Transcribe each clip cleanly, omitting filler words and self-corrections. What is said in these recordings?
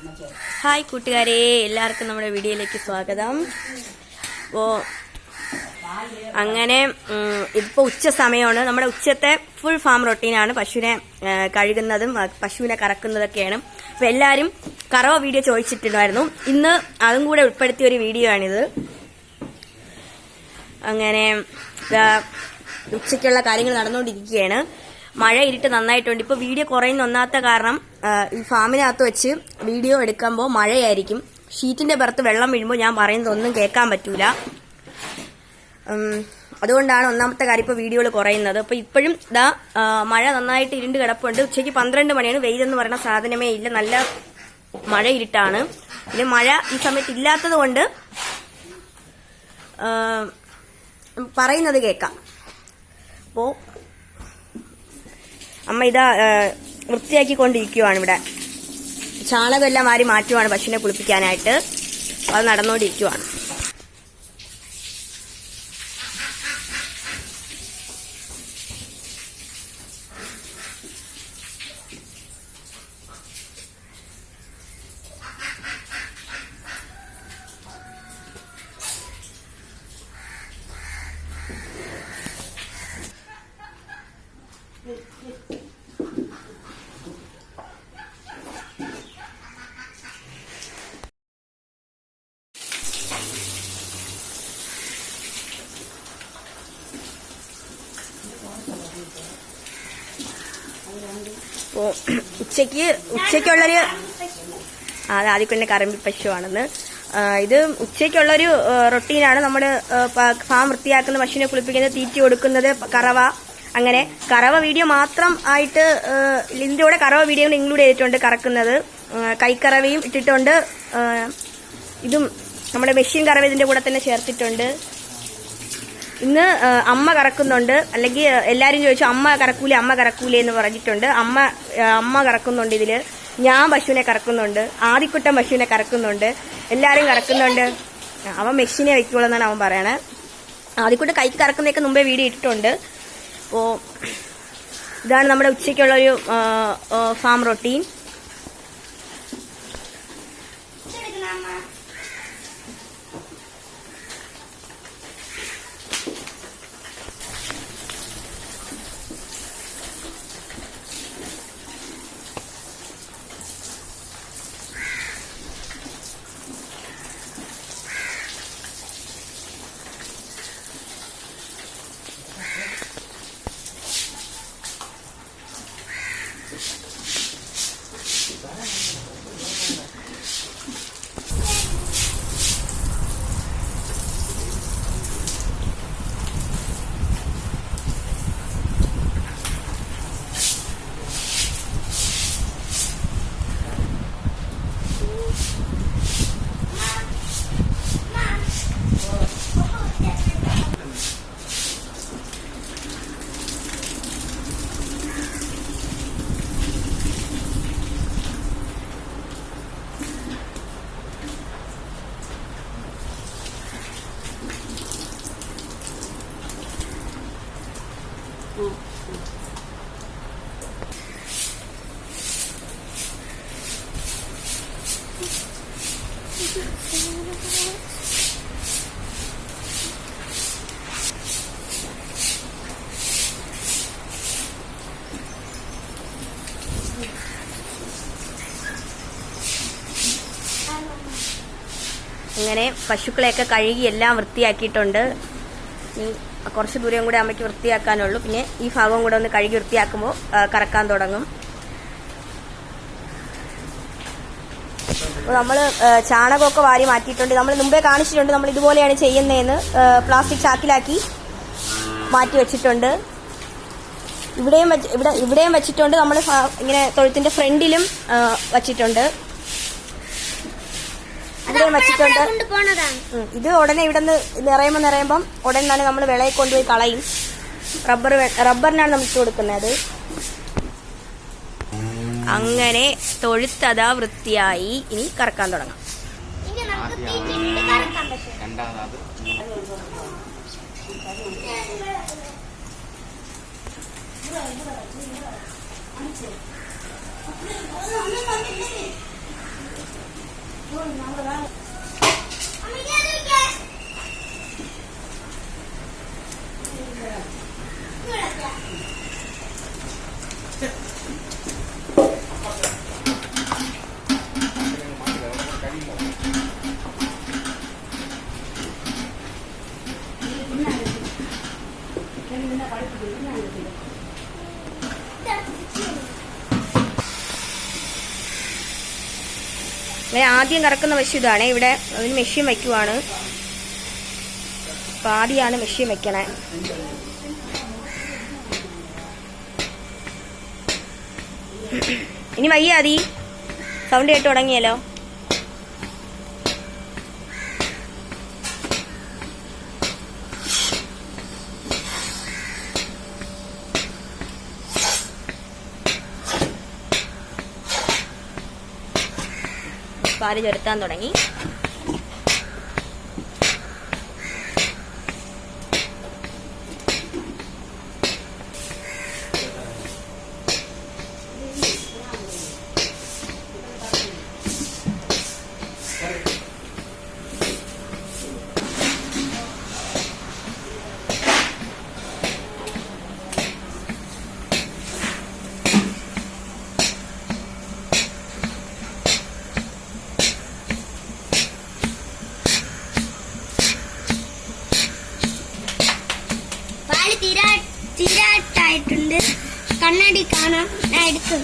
Hi കൂട്ടുകാരെ, എല്ലാവർക്കും നമ്മുടെ വീഡിയോയിലേക്ക് സ്വാഗതം. അപ്പോൾ അങ്ങനെ ഇപ്പോൾ ഉച്ച സമയമാണ്. നമ്മുടെ ഉച്ചത്തെ ഫുൾ ഫാം റൊട്ടീനാണ്. പശുവിനെ കഴുകുന്നതും പശുവിനെ കറക്കുന്നതൊക്കെയാണ്. അപ്പോൾ എല്ലാവരും കറവ വീഡിയോ ചോദിച്ചിട്ടുണ്ടായിരുന്നു. ഇന്ന് അതും കൂടെ ഉൾപ്പെടുത്തിയ ഒരു വീഡിയോ ആണിത്. അങ്ങനെ ഉച്ചയ്ക്കുള്ള കാര്യങ്ങൾ നടന്നുകൊണ്ടിരിക്കുകയാണ്. മഴ ഇരുട്ട് നന്നായിട്ടുണ്ട്. ഇപ്പോൾ വീഡിയോ കുറയുന്ന ഒന്നാമത്തെ കാരണം ഈ ഫാമിനകത്ത് വെച്ച് വീഡിയോ എടുക്കുമ്പോൾ മഴയായിരിക്കും. ഷീറ്റിന്റെ പുറത്ത് വെള്ളം വീഴുമ്പോൾ ഞാൻ പറയുന്നതൊന്നും കേൾക്കാൻ പറ്റൂല. അതുകൊണ്ടാണ് ഒന്നാമത്തെ കാര്യം ഇപ്പോൾ വീഡിയോകൾ കുറയുന്നത്. അപ്പോൾ ഇപ്പോഴും മഴ നന്നായിട്ട് ഇരുണ്ട് കിടപ്പുണ്ട്. ഉച്ചയ്ക്ക് 12 മണിയാണ്. വെയിലെന്ന് പറയുന്ന സാധനമേ ഇല്ല. നല്ല മഴ ഇരുട്ടാണ്. പിന്നെ മഴ ഈ സമയത്ത് ഇല്ലാത്തത് കൊണ്ട് പറയുന്നത് കേൾക്കാം. അപ്പോൾ അമ്മ ഇതാ വൃത്തിയാക്കിക്കൊണ്ടിരിക്കുവാണ്. ഇവിടെ ചാണകമെല്ലാം വാരി മാറ്റുവാണ് പശുവിനെ കുളിപ്പിക്കാനായിട്ട്. അത് നടന്നുകൊണ്ടിരിക്കുവാണ്. അപ്പോൾ ഉച്ചയ്ക്കുള്ളൊരു അത് ആദ്യം തന്നെ കറമ്പി പശുവാണെന്ന്. ഇത് ഉച്ചയ്ക്കുള്ളൊരു റൊട്ടീനാണ്. നമ്മൾ ഫാം വൃത്തിയാക്കുന്ന, പശുവിനെ കുളിപ്പിക്കുന്നത്, തീറ്റി കൊടുക്കുന്നത്, കറവ. അങ്ങനെ കറവ വീഡിയോ മാത്രം ആയിട്ട് ഇതിൻ്റെ കൂടെ കറവ വീഡിയോകൾ ഇൻക്ലൂഡ് ചെയ്തിട്ടുണ്ട്. കറക്കുന്നത് കൈക്കറവയും ഇട്ടിട്ടുണ്ട്. ഇതും നമ്മുടെ മെഷീൻ കറവ ഇതിൻ്റെ കൂടെ തന്നെ ചേർത്തിട്ടുണ്ട്. ഇന്ന് അമ്മ കറക്കുന്നുണ്ട്. അല്ലെങ്കിൽ എല്ലാവരും ചോദിച്ചു അമ്മ കറക്കൂലേ എന്ന് പറഞ്ഞിട്ടുണ്ട്. അമ്മ കറക്കുന്നുണ്ട്. ഇതില് ഞാൻ പശുവിനെ കറക്കുന്നുണ്ട്. ആദിക്കുട്ടൻ പശുവിനെ കറക്കുന്നുണ്ട്. എല്ലാരും കറക്കുന്നുണ്ട്. അവൻ മെഷീനെ വയ്ക്കുള്ളൂ എന്നാണ് അവൻ പറയണേ. ആദിക്കുട്ടൻ കൈക്ക് കറക്കുന്നതൊക്കെ മുമ്പേ വീഡിയോ ഇട്ടിട്ടുണ്ട്. അപ്പോൾ ഇതാണ് നമ്മുടെ ഉച്ചയ്ക്കുള്ളൊരു ഫാം റൊട്ടീൻ. അങ്ങനെ പശുക്കളെയൊക്കെ കഴുകി എല്ലാം വൃത്തിയാക്കിയിട്ടുണ്ട്. കുറച്ച് ദൂരം കൂടെ അമ്മയ്ക്ക് വൃത്തിയാക്കാനുള്ളൂ. പിന്നെ ഈ ഭാഗവും കൂടെ ഒന്ന് കഴുകി വൃത്തിയാക്കുമ്പോൾ കറക്കാൻ തുടങ്ങും. നമ്മൾ ചാണകമൊക്കെ വാരി മാറ്റിയിട്ടുണ്ട്. നമ്മൾ മുമ്പേ കാണിച്ചിട്ടുണ്ട് നമ്മൾ ഇതുപോലെയാണ് ചെയ്യുന്നതെന്ന്. പ്ലാസ്റ്റിക് ചാക്കിലാക്കി മാറ്റി വെച്ചിട്ടുണ്ട്. ഇവിടെയും വെച്ചിട്ടുണ്ട്. നമ്മൾ ഇങ്ങനെ തൊഴുത്തിന്റെ ഫ്രണ്ടിലും വച്ചിട്ടുണ്ട്. ഇവിടെയും വെച്ചിട്ടുണ്ട്. ഇത് ഉടനെ ഇവിടെ നിന്ന് നിറയുമ്പം ഉടനെ തന്നെ നമ്മൾ വിളയിൽ കൊണ്ടുപോയി കളയും. റബ്ബറിനാണ് നമ്മൾ ഇട്ട് കൊടുക്കുന്നത്. അങ്ങനെ തൊഴുത്തതാ വൃത്തിയായി. ഇനി കറക്കാൻ തുടങ്ങാം. അങ്ങനെ ആദ്യം കറക്കുന്ന പശു ഇതാണ്. ഇവിടെ അതിന് മെഷീൻ വയ്ക്കുവാണ്. അപ്പം ആദ്യമാണ് മെഷീൻ വെക്കണേ. ഇനി വയ്യാതി സൗണ്ട് കേട്ട് തുടങ്ങിയല്ലോ. പാല് ചുരത്താൻ തുടങ്ങി. തീരാട്ടായിട്ടുണ്ട്. കണ്ണാടി കാണാം, ഞാൻ എടുക്കും.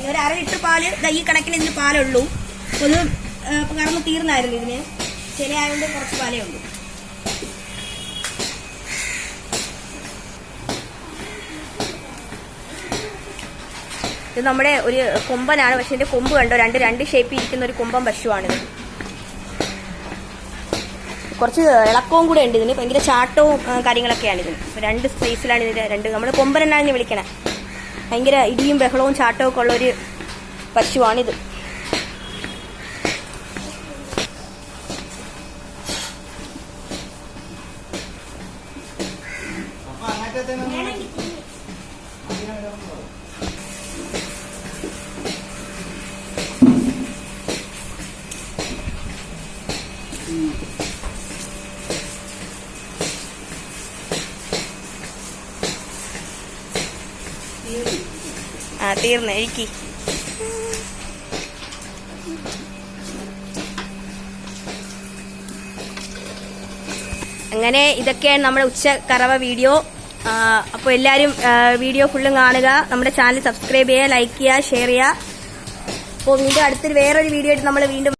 ഒരു 1/2 ലിറ്റർ പാല് ഈ കണക്കിന് ഇതിന് പാലുള്ളൂ. ഒന്ന് കറന്ന് തീർന്നായിരുന്നു. ഇതിന് ചെനയായതുകൊണ്ട് കുറച്ച് പാലേ ഉള്ളൂ. ഇത് നമ്മുടെ ഒരു കൊമ്പനാണ്. പക്ഷെ ഇതിന്റെ കൊമ്പ് കണ്ടോ, രണ്ട് ഷേപ്പിൽ ഇരിക്കുന്ന ഒരു കൊമ്പൻ പശുവാണിത്. കുറച്ച് ഇളക്കവും കൂടെ ഉണ്ട് ഇതിന്. ഭയങ്കര ചാട്ടവും കാര്യങ്ങളൊക്കെയാണ് ഇതിന്. 2 സ്പേസിലാണ് ഇതിന്റെ 2. നമ്മുടെ കൊമ്പൻ എന്നാണ് ഇതിനെ വിളിക്കണേ. ഭയങ്കര ഇടിയും ബഹളവും ചാട്ടവും ഒക്കെ ഉള്ളൊരു പശുവാണിത്. തീർന്ന് എഴുക്കി. അങ്ങനെ ഇതൊക്കെയാണ് നമ്മുടെ ഉച്ചക്കറവ വീഡിയോ. അപ്പോൾ എല്ലാവരും വീഡിയോ ഫുള്ളും കാണുക. നമ്മുടെ ചാനൽ സബ്സ്ക്രൈബ് ചെയ്യുക, ലൈക്ക് ചെയ്യുക, ഷെയർ ചെയ്യുക. അപ്പോൾ വീണ്ടും അടുത്തൊരു വേറൊരു വീഡിയോ ആയിട്ട് നമ്മൾ വീണ്ടും